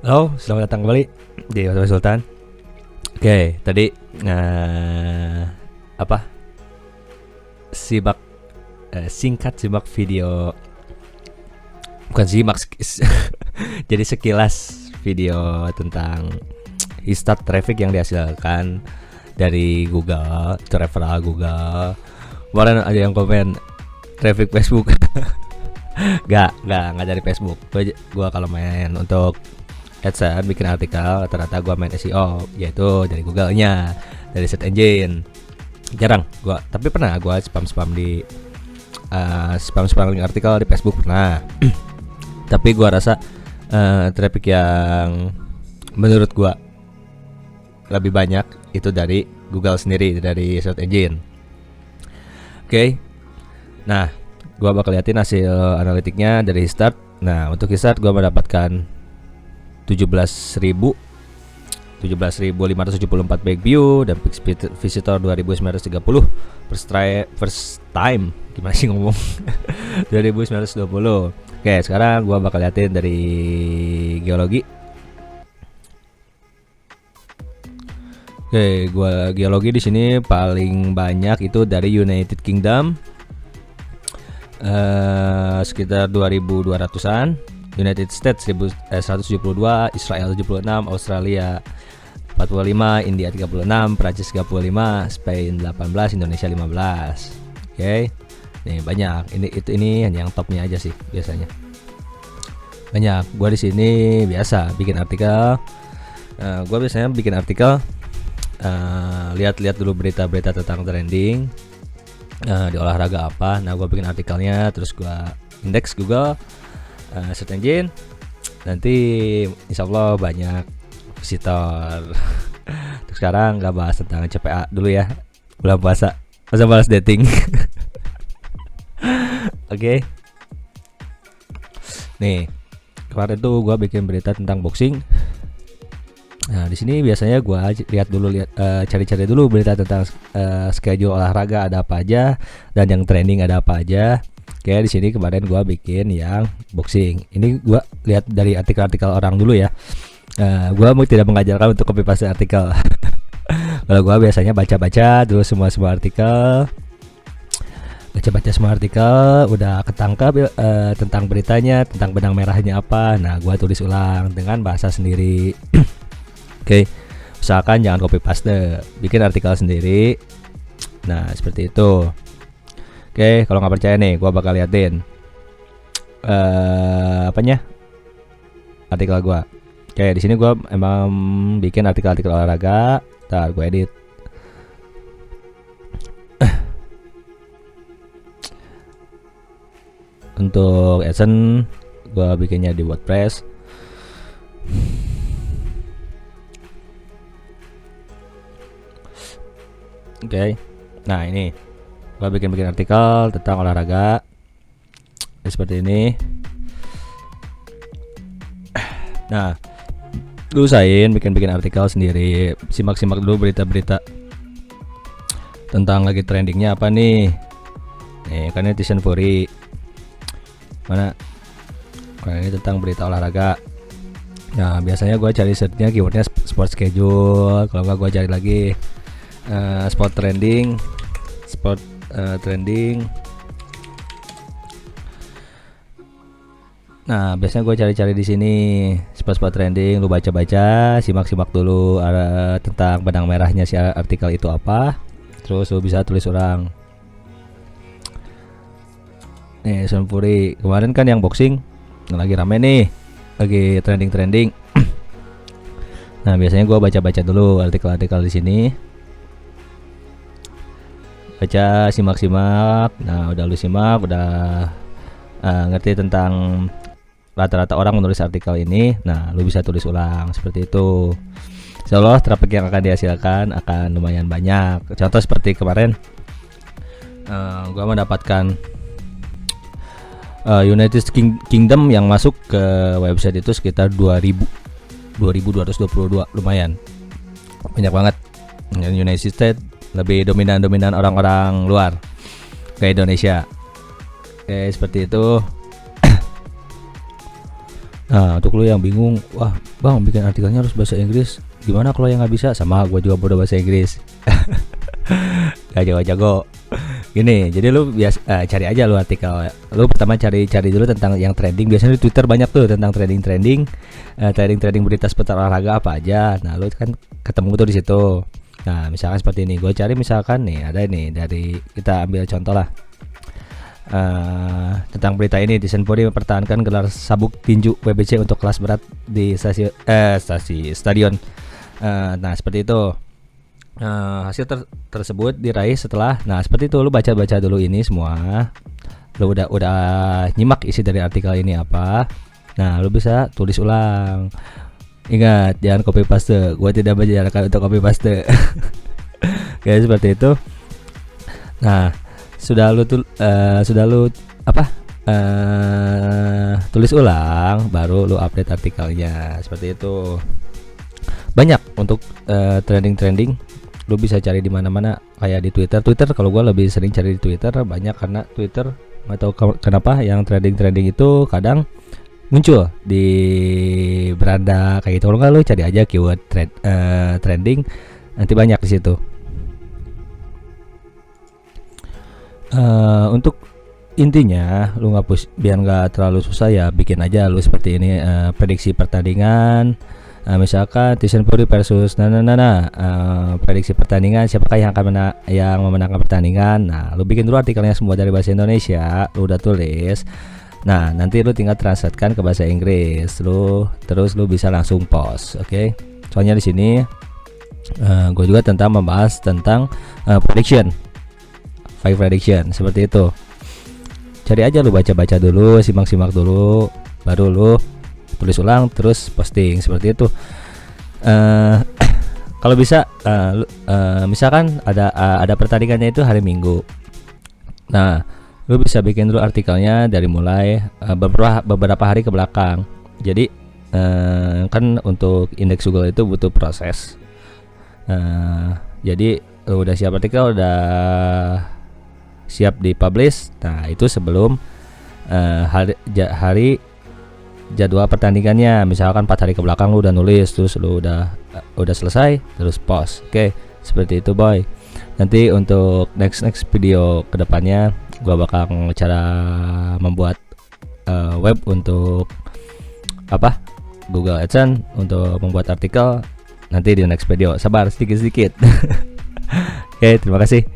Halo, selamat datang kembali di Hotel Sultan. Oke, tadi apa? Simak singkat simak video, bukan simak jadi sekilas video tentang Histart traffic yang dihasilkan dari Google, itu referral Google. Kemarin ada yang komen traffic Facebook. Gak dari Facebook. Gua kalau main untuk AdSense bikin artikel rata-rata gue main SEO, yaitu dari Google-nya, dari search engine. Jarang gua, tapi pernah gue spam di spam artikel di Facebook pernah. Tapi gue rasa traffic yang menurut gue lebih banyak itu dari Google sendiri, dari search engine. Oke. Nah, gue bakal liatin hasil analitiknya dari Histart. Nah, untuk Histart gue mendapatkan 17.574 page view dan peak visitor 2.930 first time. Gimana sih ngomong? 2.920. Oke, sekarang gua bakal liatin dari geologi. Oke, gua geologi di sini paling banyak itu dari United Kingdom, sekitar 2.200-an, United States 172, Israel 76, Australia 45, India 36, Prancis 35, Spain 18, Indonesia 15. Oke. Nih banyak. Ini hanya yang topnya aja sih biasanya. Banyak. Gua di sini biasa bikin artikel. Gua biasanya bikin artikel, lihat-lihat dulu berita-berita tentang trending di olahraga apa. Nah, gua bikin artikelnya, terus gua indeks Google, search engine. Nanti insya Allah banyak visitor. Terus sekarang nggak bahas tentang CPA dulu ya, bulan puasa, masa bahas dating. Oke. Nih, kemarin tuh gue bikin berita tentang boxing. Nah, di sini biasanya gue cari-cari dulu berita tentang schedule olahraga ada apa aja dan yang trending ada apa aja. Oke, di sini kemarin gue bikin yang boxing. Ini gue lihat dari artikel-artikel orang dulu ya. Gue tidak mengajarkan untuk copy paste artikel. Kalau gue biasanya baca-baca dulu semua artikel. Baca-baca semua artikel, udah ketangkap tentang beritanya, tentang benang merahnya apa. Nah, gue tulis ulang dengan bahasa sendiri. Oke, usahakan jangan copy paste, bikin artikel sendiri. Nah, seperti itu. Oke, kalau nggak percaya nih, gua bakal liatin artikel gua. Oke, di sini gua emang bikin artikel olahraga. Ntar gua edit. Untuk AdSense gua bikinnya di WordPress. Oke. Nah, ini gua bikin artikel tentang olahraga seperti ini. Nah, lu usahain bikin artikel sendiri, simak dulu berita-berita tentang lagi trendingnya apa nih. Nih kan netizen Fury mana? Nah, ini tentang berita olahraga. Nah, biasanya gua cari searchnya keywordnya sport schedule. Kalau nggak gua cari lagi sport trending. Nah, biasanya gue cari di sini spot trending. Lu baca-baca, simak dulu tentang benang merahnya si artikel itu apa. Terus lu bisa tulis ulang. Nih, Sunpuri kemarin kan yang boxing lagi rame nih, lagi trending. Nah, biasanya gue baca-baca dulu artikel di sini. Baca, simak. Nah, udah lu simak, udah ngerti tentang rata-rata orang menulis artikel ini. Nah, lu bisa tulis ulang seperti itu. Insyaallah traffic yang akan dihasilkan akan lumayan banyak. Contoh seperti kemarin, gua mendapatkan United Kingdom yang masuk ke website itu sekitar 2.222, lumayan banyak banget. United States lebih dominan orang-orang luar ke Indonesia. Oke, seperti itu. Nah, untuk lu yang bingung, wah bang bikin artikelnya harus bahasa Inggris, gimana kalau yang nggak bisa? Sama gue juga bodoh bahasa Inggris. Gak jago-jago. Gini, jadi lu cari aja lu artikel. Lu pertama cari dulu tentang yang trending. Biasanya di Twitter banyak tuh tentang trending berita seputar olahraga apa aja. Nah, lu kan ketemu tuh di situ. Nah, misalkan seperti ini. Gue cari misalkan nih ada nih dari, kita ambil contoh lah. Tentang berita ini, Disenpori mempertahankan gelar sabuk tinju WBC untuk kelas berat di stadion. Nah, seperti itu. Hasil tersebut diraih setelah, nah seperti itu, lu baca dulu ini semua. Lu udah nyimak isi dari artikel ini apa. Nah, lu bisa tulis ulang. Ingat, jangan copy paste. Gua tidak menyarankan untuk copy paste. Kayak seperti itu. Nah, sudah lu tulis ulang, baru lu update artikelnya. Seperti itu. Banyak untuk trending. Lu bisa cari di mana-mana, kayak di Twitter. Kalau gue lebih sering cari di Twitter, banyak karena Twitter nggak tahu kenapa yang trending itu kadang muncul di beranda kayak gitu. Kalau nggak, lu cari aja keyword trending, nanti banyak di situ. Untuk intinya lu nggak biar nggak terlalu susah ya, bikin aja lu seperti ini, prediksi pertandingan. Misalkan Disenpori versus prediksi pertandingan, siapakah yang akan yang memenangkan pertandingan. Nah, lu bikin dulu artikelnya semua dari bahasa Indonesia, lu udah tulis. Nah, nanti lu tinggal translatekan ke bahasa Inggris, terus lu bisa langsung post, oke? Soalnya di sini gue juga membahas tentang prediction, 5 prediction, seperti itu. Cari aja, lu baca dulu, simak dulu, baru lu tulis ulang, terus posting, seperti itu. Kalau bisa, misalkan ada pertandingannya itu hari Minggu. Nah, lu bisa bikin dulu artikelnya dari mulai beberapa hari ke belakang. Jadi kan untuk indeks Google itu butuh proses. Jadi lu udah siap artikel, udah siap dipublish. Nah, itu sebelum hari jadwal pertandingannya. Misalkan 4 hari ke belakang lu udah nulis, terus lu udah selesai, terus post. Oke, seperti itu boy. Nanti untuk next video kedepannya gua bakal cara membuat web untuk Google AdSense, untuk membuat artikel. Nanti di next video, sabar sedikit. Oke, terima kasih.